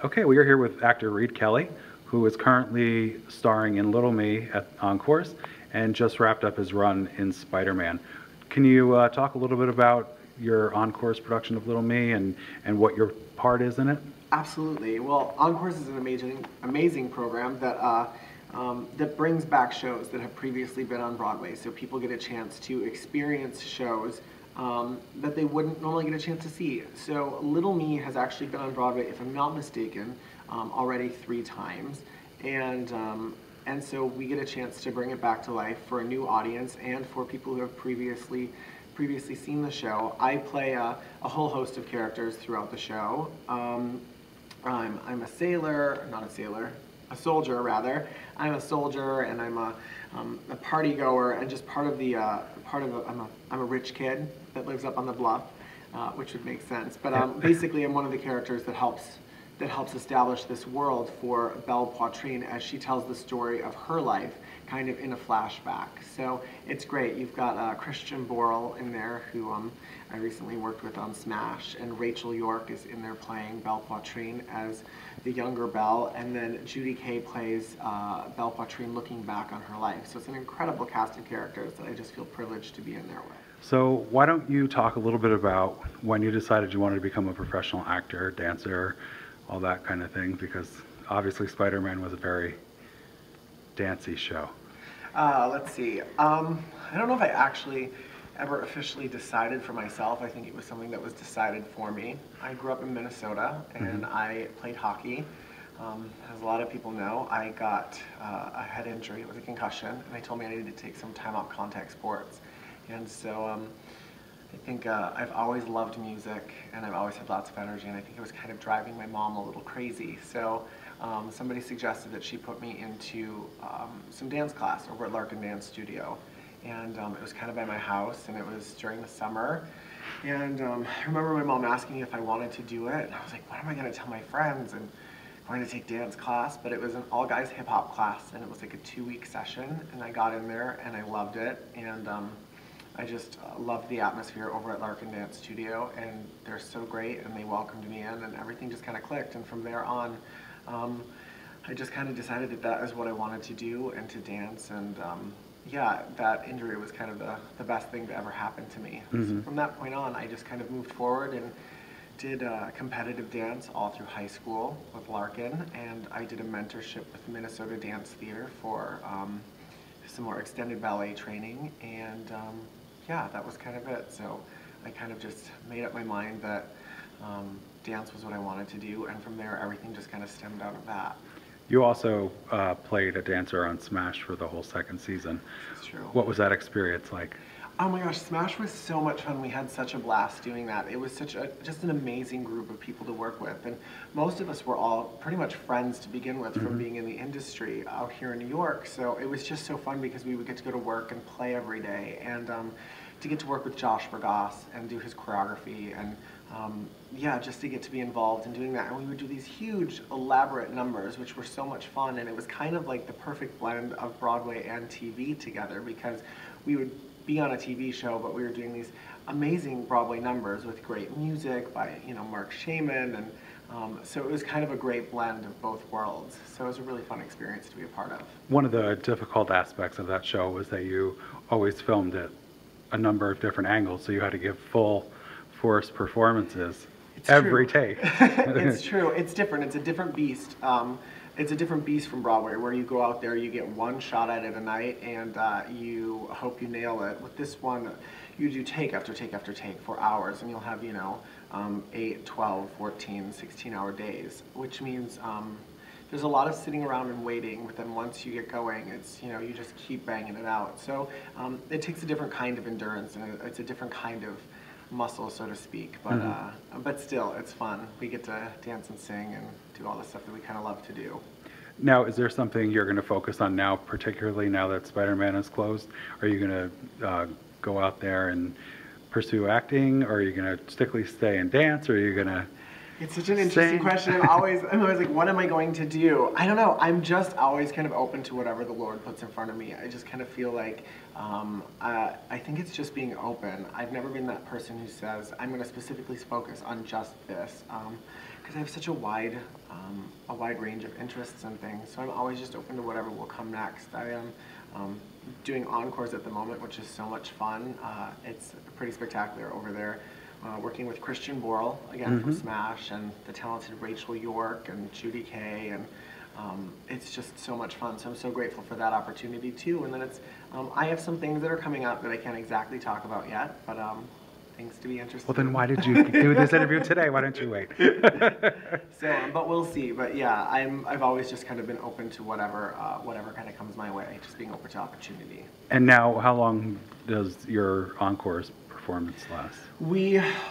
Okay, we are here with actor Reed Kelly, who is currently starring in Little Me at Encores and just wrapped up his run in SpiderMan. Can you talk a little bit about your Encores production of Little Me and what your part is in it? Absolutely. Well, Encores is an amazing program that that brings back shows that have previously been on Broadway, so people get a chance to experience shows that they wouldn't normally get a chance to see. So Little Me has actually been on Broadway, if I'm not mistaken, already 3 times, and so we get a chance to bring it back to life for a new audience and for people who have previously seen the show. I play a whole host of characters throughout the show. I'm a sailor, not a sailor, a soldier rather. I'm a soldier, and I'm a party goer, and just I'm a rich kid that lives up on the bluff, which would make sense. But basically, I'm one of the characters that helps establish this world for Belle Poitrine as she tells the story of her life, kind of in a flashback. So it's great. You've got Christian Borle in there, who I recently worked with on Smash, and Rachel York is in there playing Belle Poitrine as the younger Belle, and then Judy Kay plays Belle Poitrine looking back on her life. So it's an incredible cast of characters that I just feel privileged to be in there with. So why don't you talk a little bit about when you decided you wanted to become a professional actor, dancer, all that kind of thing, because obviously SpiderMan was a very dancey show. Let's see. I don't know if I actually ever officially decided for myself. I think it was something that was decided for me. I grew up in Minnesota, and I played hockey. As a lot of people know, I got a head injury. It was a concussion, and they told me I needed to take some time off contact sports. And so I think I've always loved music, and I've always had lots of energy, and I think it was kind of driving my mom a little crazy. So somebody suggested that she put me into some dance class over at Larkin Dance Studio. And it was kind of by my house, and it was during the summer. And I remember my mom asking me if I wanted to do it, and I was like, what am I going to tell my friends? And I'm going to take dance class, but it was an all-guys hip-hop class, and it was like a 2-week session, and I got in there, and I loved it, and I just loved the atmosphere over at Larkin Dance Studio, and they're so great, and they welcomed me in, and everything just kind of clicked, and from there on, I just kind of decided that that is what I wanted to do, and to dance, and yeah, that injury was kind of the best thing to ever happen to me. So from that point on, I just kind of moved forward and did competitive dance all through high school with Larkin, and I did a mentorship with Minnesota Dance Theater for some more extended ballet training, and yeah, that was kind of it. So I kind of just made up my mind that dance was what I wanted to do, and from there everything just kind of stemmed out of that. You also played a dancer on Smash for the whole 2nd season. That's true. What was that experience like? Oh my gosh, Smash was so much fun. We had such a blast doing that. It was just an amazing group of people to work with, and most of us were all pretty much friends to begin with from being in the industry out here in New York. So it was just so fun because we would get to go to work and play every day, and to get to work with Josh Bergas and do his choreography, and yeah, just to get to be involved in doing that. And we would do these huge, elaborate numbers, which were so much fun, and it was kind of like the perfect blend of Broadway and TV together, because we would be on a TV show, but we were doing these amazing Broadway numbers with great music by, you know, Mark Shaman, and so it was kind of a great blend of both worlds. So it was a really fun experience to be a part of. One of the difficult aspects of that show was that you always filmed at a number of different angles, so you had to give full force performances every take. It's true. It's different. It's a different beast. It's a different beast from Broadway, where you go out there, you get one shot at it a night, and you hope you nail it. With this one, you do take after take after take for hours, and you'll have, you know, 8, 12, 14, 16-hour days, which means there's a lot of sitting around and waiting, but then once you get going, it's, you know, you just keep banging it out. So it takes a different kind of endurance, and it's a different kind of muscle, so to speak, but still, it's fun. We get to dance and sing and do all the stuff that we kind of love to do. Now, is there something you're going to focus on now, particularly now that SpiderMan is closed? Are you going to go out there and pursue acting, or are you going to strictly stay and dance, or are you going to It's such an interesting question. I'm always like, what am I going to do? I don't know. I'm just always kind of open to whatever the Lord puts in front of me. I just kind of feel like, I think it's just being open. I've never been that person who says, I'm going to specifically focus on just this. because I have such a wide range of interests and things. So I'm always just open to whatever will come next. I am doing Encores at the moment, which is so much fun. It's pretty spectacular over there. Working with Christian Borle, again from Smash, and the talented Rachel York and Judy Kay, and it's just so much fun. So I'm so grateful for that opportunity too. And then I have some things that are coming up that I can't exactly talk about yet, but things to be interested. Well, then why did you do this interview today? Why didn't you wait? But we'll see. But yeah, I've always just kind of been open to whatever kind of comes my way, just being open to opportunity. And now, how long does your Encores performance last?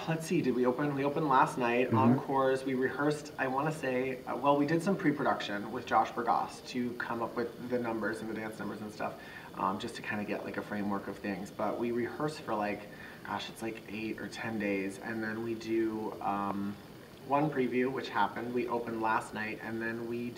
Let's see, did we open? We opened last night. Encores, we rehearsed, I want to say, well, we did some pre-production with Josh Burgos to come up with the numbers and the dance numbers and stuff, just to kind of get like a framework of things. But we rehearsed for like, gosh, it's like 8 or 10 days, and then we do one preview, which happened. We opened last night, and then we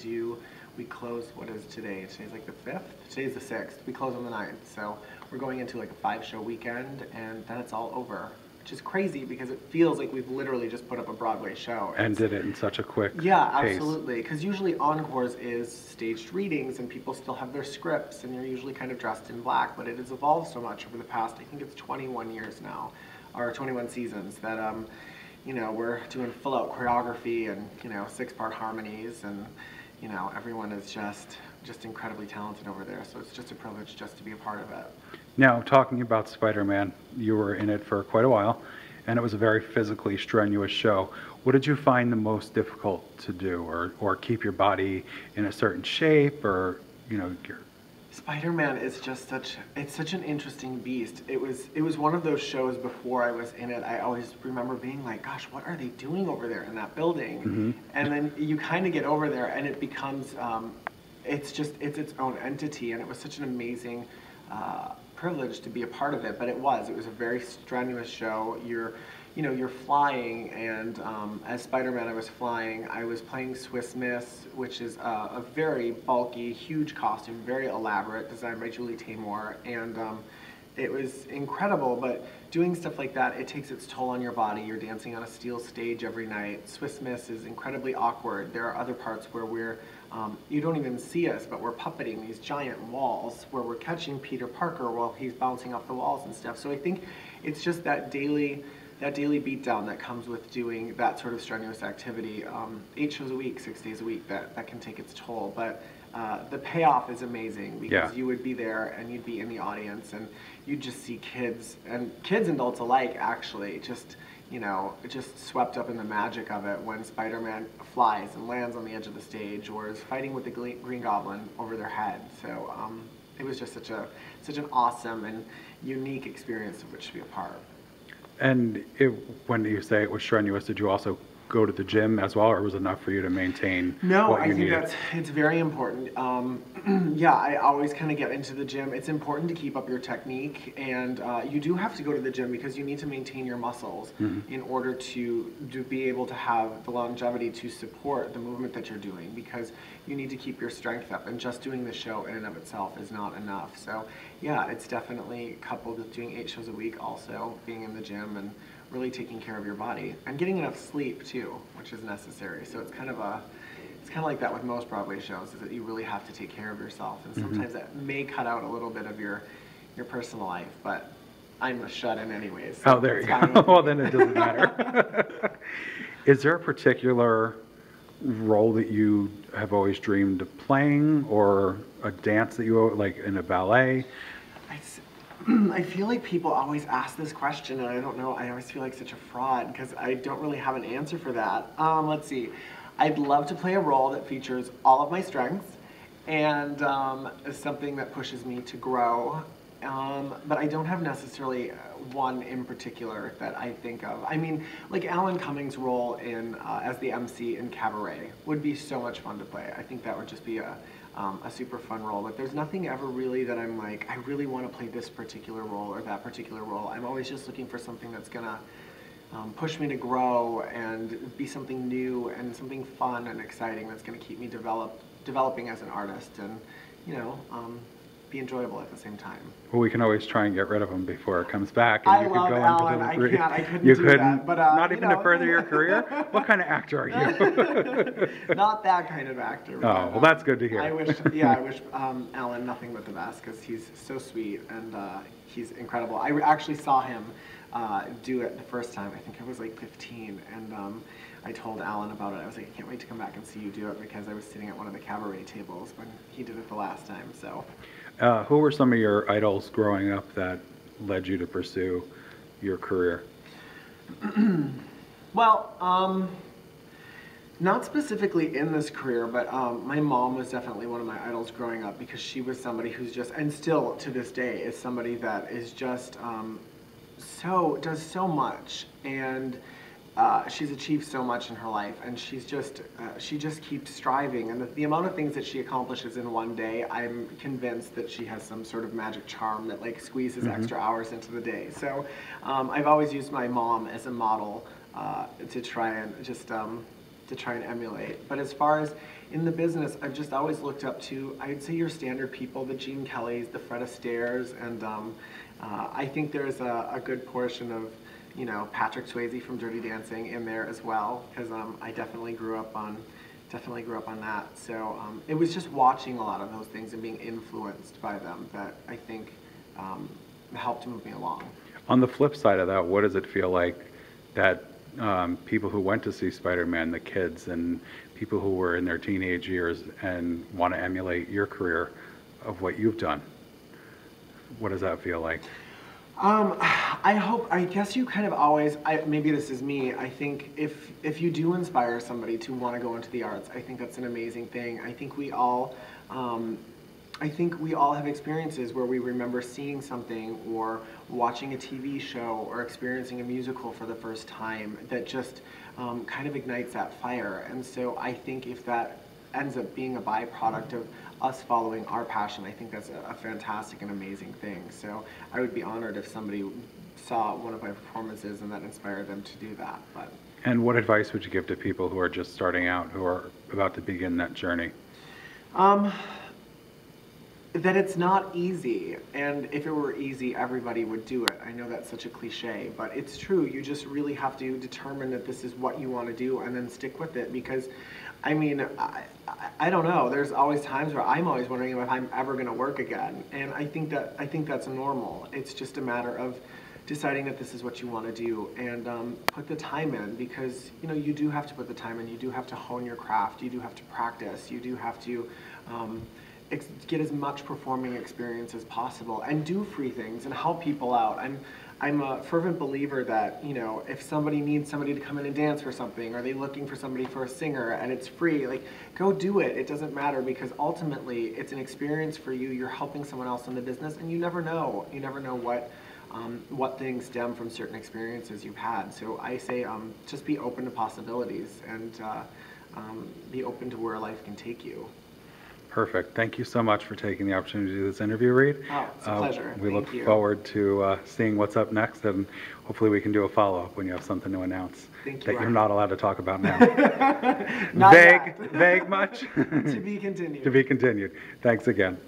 close, what is today? Today's like the 5th? Today's the 6th. We close on the 9th. So we're going into like a 5-show weekend, and then it's all over, which is crazy because it feels like we've literally just put up a Broadway show. And did it in such a quick pace. Absolutely. Because usually Encores is staged readings, and people still have their scripts, and you're usually kind of dressed in black, but it has evolved so much over the past, I think it's 21 years now, or 21 seasons, that you know, we're doing full-out choreography and, you know, 6-part harmonies, and, you know, everyone is just incredibly talented over there, so it's just a privilege just to be a part of it. Now, talking about SpiderMan, you were in it for quite a while, and it was a very physically strenuous show. What did you find the most difficult to do, or keep your body in a certain shape, or, you know, SpiderMan is just such an interesting beast. It was one of those shows before I was in it. I always remember being like, gosh, what are they doing over there in that building? And then you kind of get over there, and it becomes, it's its own entity, and it was such an amazing privilege to be a part of it. But it was a very strenuous show. You're flying, and as Spider-Man I was flying. I was playing Swiss Miss, which is a very bulky, huge costume, very elaborate, designed by Julie Taymor, and it was incredible. But doing stuff like that, it takes its toll on your body. You're dancing on a steel stage every night. Swiss Miss is incredibly awkward. There are other parts where you don't even see us, but we're puppeting these giant walls where we're catching Peter Parker while he's bouncing off the walls and stuff. So I think it's just that daily beatdown that comes with doing that sort of strenuous activity. 8 shows a week, 6 days a week, that can take its toll. But the payoff is amazing, because you would be there and you'd be in the audience, and you'd just see kids and adults alike, actually, just swept up in the magic of it when Spider-Man flies and lands on the edge of the stage, or is fighting with the Green Goblin over their head. So it was just such an awesome and unique experience of which to be a part. And when you say it was strenuous, did you also go to the gym as well, or was it enough for you to maintain what you needed? No, I think it's very important. Yeah, I always kind of get into the gym. It's important to keep up your technique, and you do have to go to the gym because you need to maintain your muscles in order to be able to have the longevity to support the movement that you're doing, because you need to keep your strength up, and just doing the show in and of itself is not enough. So yeah, it's definitely coupled with doing 8 shows a week, also being in the gym and really taking care of your body and getting enough sleep too, which is necessary. So it's kind of like that with most Broadway shows, is that you really have to take care of yourself, and sometimes that may cut out a little bit of your personal life, but I'm a shut-in anyways. So there you go. Well, then it doesn't matter. Is there a particular role that you have always dreamed of playing, or a dance that you like in a ballet? I feel like people always ask this question, and I don't know, I always feel like such a fraud because I don't really have an answer for that. Let's see. I'd love to play a role that features all of my strengths and is something that pushes me to grow, but I don't have necessarily one in particular that I think of. I mean, like Alan Cummings' role in as the MC in Cabaret would be so much fun to play. I think that would just be a super fun role, but there's nothing ever really that I'm like, I really want to play this particular role or that particular role. I'm always just looking for something that's gonna push me to grow and be something new and something fun and exciting that's gonna keep me developing as an artist. And be enjoyable at the same time. Well, we can always try and get rid of him before it comes back, and I you love could go Alan. into the. I couldn't you do couldn't, that. But not even to further your career. What kind of actor are you? Not that kind of actor. Oh, well, that's good to hear. I wish Alan nothing but the best, because he's so sweet and he's incredible. I actually saw him do it the first time. I think I was like 15, and I told Alan about it. I was like, I can't wait to come back and see you do it, because I was sitting at one of the cabaret tables when he did it the last time. So, who were some of your idols growing up that led you to pursue your career? Well, not specifically in this career, but my mom was definitely one of my idols growing up, because she was somebody who's just, and still to this day, is somebody that is just does so much, and she's achieved so much in her life, and she just keeps striving, and the amount of things that she accomplishes in one day, I'm convinced that she has some sort of magic charm that like squeezes extra hours into the day. So I've always used my mom as a model to try and emulate. But as far as in the business, I've just always looked up to, I'd say, your standard people, the Gene Kellys, the Fred Astaire's, and I think there's a good portion of, you know, Patrick Swayze from Dirty Dancing in there as well, because I definitely grew up on that. So it was just watching a lot of those things and being influenced by them that I think helped move me along. On the flip side of that, what does it feel like that people who went to see Spider-Man, the kids and people who were in their teenage years and want to emulate your career of what you've done, what does that feel like? I guess you kind of always, maybe this is me, I think if you do inspire somebody to want to go into the arts, I think that's an amazing thing. I think we all have experiences where we remember seeing something or watching a TV show or experiencing a musical for the first time that just kind of ignites that fire. And so I think if that ends up being a byproduct of us following our passion, I think that's a fantastic and amazing thing. So I would be honored if somebody saw one of my performances and that inspired them to do that. And what advice would you give to people who are just starting out, who are about to begin that journey? That it's not easy, and if it were easy, everybody would do it. I know that's such a cliche, but it's true. You just really have to determine that this is what you want to do and then stick with it, because I mean, I don't know. There's always times where I'm always wondering if I'm ever going to work again, and I think that's normal. It's just a matter of deciding that this is what you want to do and put the time in, because you know you do have to put the time in. You do have to hone your craft. You do have to practice. You do have to get as much performing experience as possible and do free things and help people out. I'm a fervent believer that, you know, if somebody needs somebody to come in and dance for something, or they're looking for somebody for a singer and it's free, like, go do it. It doesn't matter, because ultimately it's an experience for you. You're helping someone else in the business, and you never know. You never know what things stem from certain experiences you've had. So I say just be open to possibilities and be open to where life can take you. Perfect. Thank you so much for taking the opportunity to do this interview, Reed. Oh, it's a pleasure. We look forward to seeing what's up next, and hopefully we can do a follow-up when you have something to announce that you're not allowed to talk about now. Not Vague much? To be continued. To be continued. Thanks again.